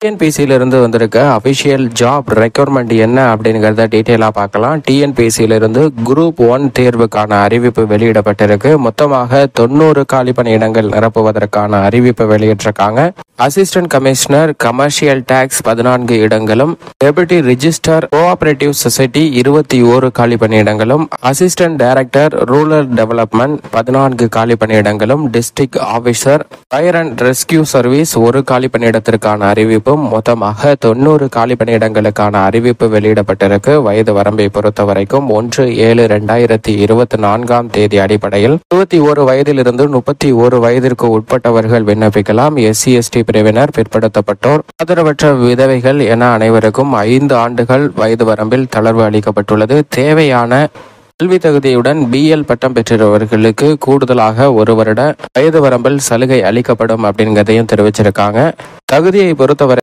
டிஎன்பிசியிலிருந்து வந்திருக்க official job requirement என்ன அப்படிங்கிறத டீட்டெயிலாக பார்க்கலாம். டிஎன்பிசியிலிருந்து குரூப் 1 தேர்வுக்கான அறிவிப்பு வெளியிடப்பட்டிருக்கு. மொத்தமாக 90 காலி பணியிடங்கள் நிரப்புவதற்கான அறிவிப்பு வெளியிட்டிருக்காங்க. அசிஸ்டன்ட் கமிஷனர் கமர்ஷியல் டாக்ஸ் 14 இடங்களும், டெபுட்டி ரிஜிஸ்டர் கோஆபரேட்டிவ் சொசைட்டி 21 காலி பணியிடங்களும், அசிஸ்டன்ட் டைரக்டர் ரூரல் டெவலப்மெண்ட் 14 காலி பணியிடங்களும், district officer fire and rescue service 1 காலி பணியிடத்திற்கான அறிவிப்பும், மொத்தமாக 90 காலி பணியிடங்களுக்கான அறிவிப்பு வெளியிடப்பட்டிருக்கு. வயது வரம்பை பொறுத்த வரைக்கும் 1/7/2024 அடிப்படையில் 21 வயதிலிருந்து 31 வயதிற்கு உட்பட்டவர்கள் விண்ணப்பிக்கலாம். SC/ST பிரிவினர், பிற்படுத்தப்பட்டோர், ஆதரவற்ற விதவைகள் என அனைவருக்கும் 5 ஆண்டுகள் வயது வரம்பில் தளர்வு அளிக்கப்பட்டுள்ளது. தேவையான கல்வி தகுதியுடன் BL பட்டம் பெற்றவர்களுக்கு கூடுதலாக 1 வருட வயது வரம்பில் சலுகை அளிக்கப்படும் அப்படிங்கிறதையும் தெரிவிச்சிருக்காங்க. தகுதியை பொறுத்தவரை